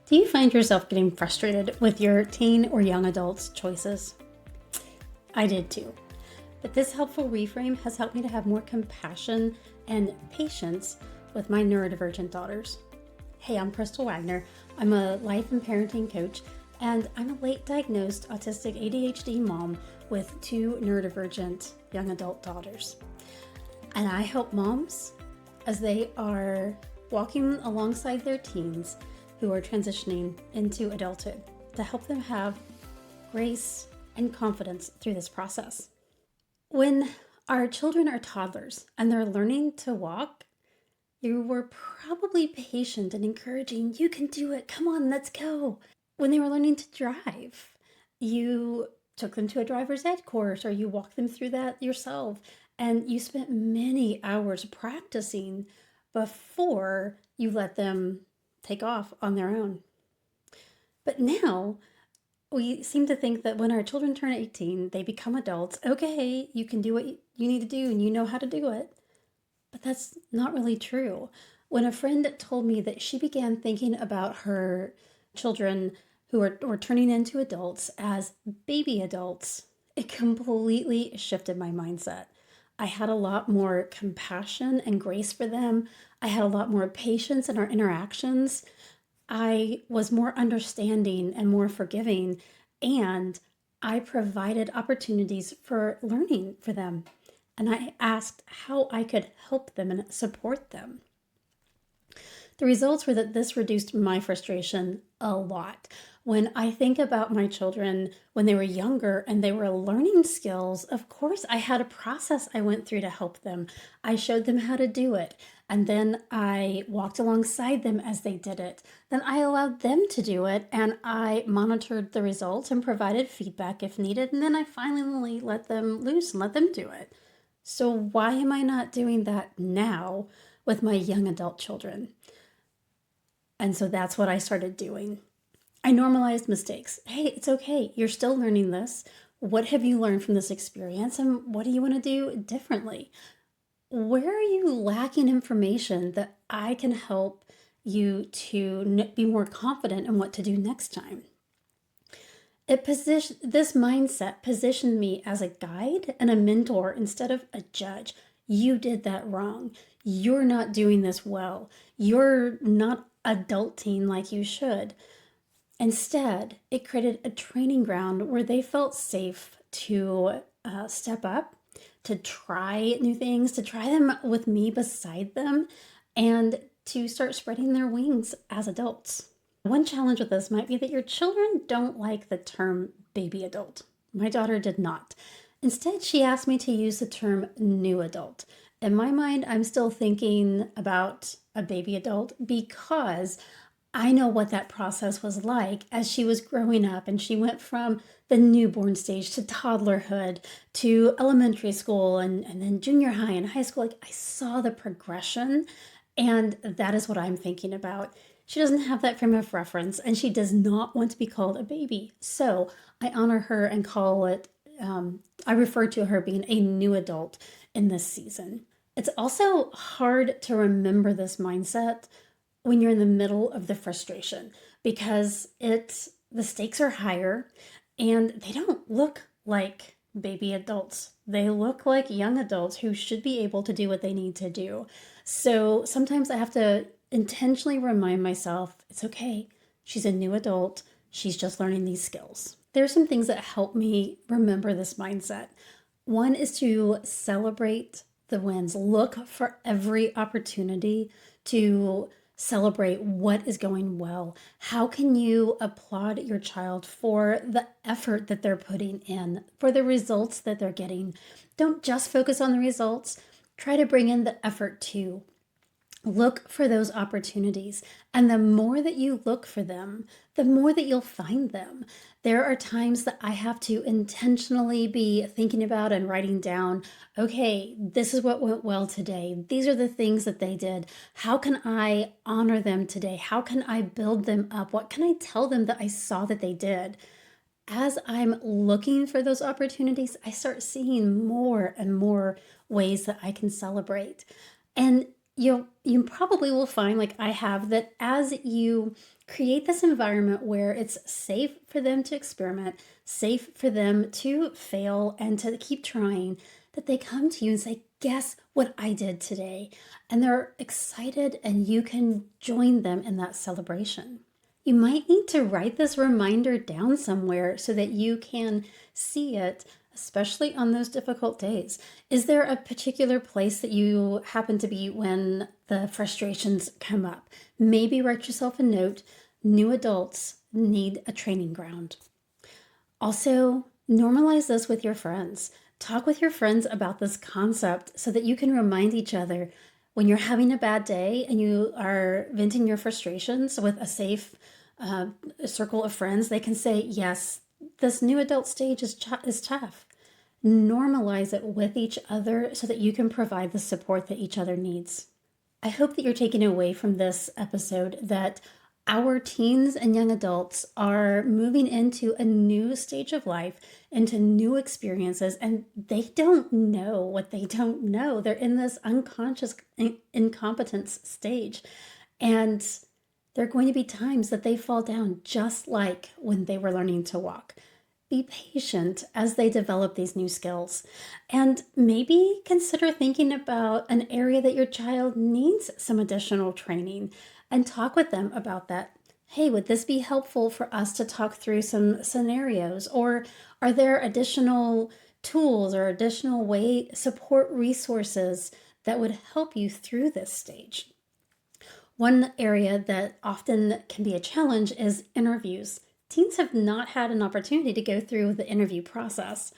Do you find yourself getting frustrated with your teen or young adults' choices? I did too. But this helpful reframe has helped me to have more compassion and patience with my neurodivergent daughters. Hey, I'm Crystal Wagner. I'm a life and parenting coach, and I'm a late diagnosed autistic ADHD mom with two neurodivergent young adult daughters. And I help moms as they are walking alongside their teens who are transitioning into adulthood to help them have grace and confidence through this process. When our children are toddlers and they're learning to walk, you were probably patient and encouraging, you can do it, come on, let's go. When they were learning to drive, you took them to a driver's ed course or you walked them through that yourself, and you spent many hours practicing before you let them take off on their own. But now we seem to think that when our children turn 18, they become adults. Okay, you can do what you need to do and you know how to do it. But that's not really true. When a friend told me that she began thinking about her children who were turning into adults as baby adults, it completely shifted my mindset. I had a lot more compassion and grace for them. I had a lot more patience in our interactions. I was more understanding and more forgiving, and I provided opportunities for learning for them. And I asked how I could help them and support them. The results were that this reduced my frustration a lot. When I think about my children when they were younger and they were learning skills, of course, I had a process I went through to help them. I showed them how to do it, and then I walked alongside them as they did it. Then I allowed them to do it, and I monitored the results and provided feedback if needed, and then I finally let them loose and let them do it. So why am I not doing that now with my young adult children? And so that's what I started doing. I normalized mistakes. Hey, it's okay. You're still learning this. What have you learned from this experience, and what do you want to do differently? Where are you lacking information that I can help you to be more confident in what to do next time? This mindset positioned me as a guide and a mentor instead of a judge. You did that wrong. You're not doing this well. You're not adulting like you should. Instead, it created a training ground where they felt safe to step up, to try new things, to try them with me beside them, and to start spreading their wings as adults. One challenge with this might be that your children don't like the term baby adult. My daughter did not. Instead, she asked me to use the term new adult. In my mind, I'm still thinking about a baby adult because I know what that process was like as she was growing up, and she went from the newborn stage to toddlerhood to elementary school and then junior high and high school. Like, I saw the progression, and that is what I'm thinking about. She doesn't have that frame of reference, and she does not want to be called a baby. So I honor her and call it, I refer to her being a new adult in this season. It's also hard to remember this mindset when you're in the middle of the frustration because the stakes are higher and they don't look like baby adults. They look like young adults who should be able to do what they need to do. So sometimes I have to intentionally remind myself, it's okay. She's a new adult. She's just learning these skills. There are some things that help me remember this mindset. One is to celebrate the wins. Look for every opportunity to celebrate what is going well. How can you applaud your child for the effort that they're putting in, for the results that they're getting? Don't just focus on the results. Try to bring in the effort too. Look for those opportunities. And the more that you look for them, the more that you'll find them. There are times that I have to intentionally be thinking about and writing down, okay, this is what went well today. These are the things that they did. How can I honor them today? How can I build them up? What can I tell them that I saw that they did? As I'm looking for those opportunities, I start seeing more and more ways that I can celebrate. And You probably will find, like I have, that as you create this environment where it's safe for them to experiment, safe for them to fail and to keep trying, that they come to you and say, guess what I did today? And they're excited, and you can join them in that celebration. You might need to write this reminder down somewhere so that you can see it, especially on those difficult days. Is there a particular place that you happen to be when the frustrations come up? Maybe write yourself a note. New adults need a training ground. Also, normalize this with your friends. Talk with your friends about this concept so that you can remind each other when you're having a bad day and you are venting your frustrations with a safe circle of friends. They can say, yes, this new adult stage is tough. Normalize it with each other so that you can provide the support that each other needs. I hope that you're taking away from this episode that our teens and young adults are moving into a new stage of life, into new experiences, and they don't know what they don't know. They're in this unconscious incompetence stage. And there are going to be times that they fall down, just like when they were learning to walk. Be patient as they develop these new skills, and maybe consider thinking about an area that your child needs some additional training, and talk with them about that. Hey, would this be helpful for us to talk through some scenarios? Or are there additional tools or additional support resources that would help you through this stage? One area that often can be a challenge is interviews. Teens have not had an opportunity to go through the interview process.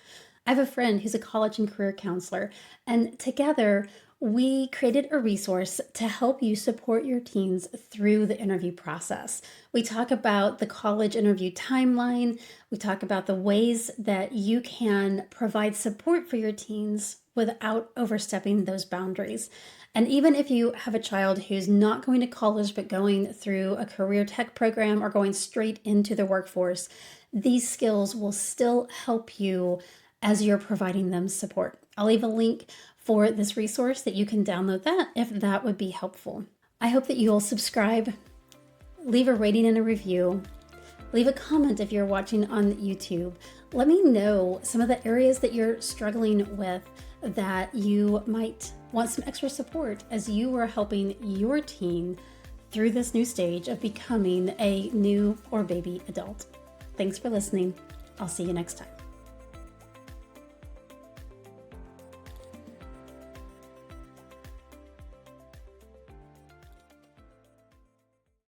I have a friend who's a college and career counselor, and together we created a resource to help you support your teens through the interview process. We talk about the college interview timeline. We talk about the ways that you can provide support for your teens without overstepping those boundaries. And even if you have a child who's not going to college but going through a career tech program or going straight into the workforce, these skills will still help you as you're providing them support. I'll leave a link for this resource that you can download that if that would be helpful. I hope that you'll subscribe, leave a rating and a review, leave a comment if you're watching on YouTube. Let me know some of the areas that you're struggling with that you might want some extra support as you are helping your teen through this new stage of becoming a new or baby adult. Thanks for listening. I'll see you next time.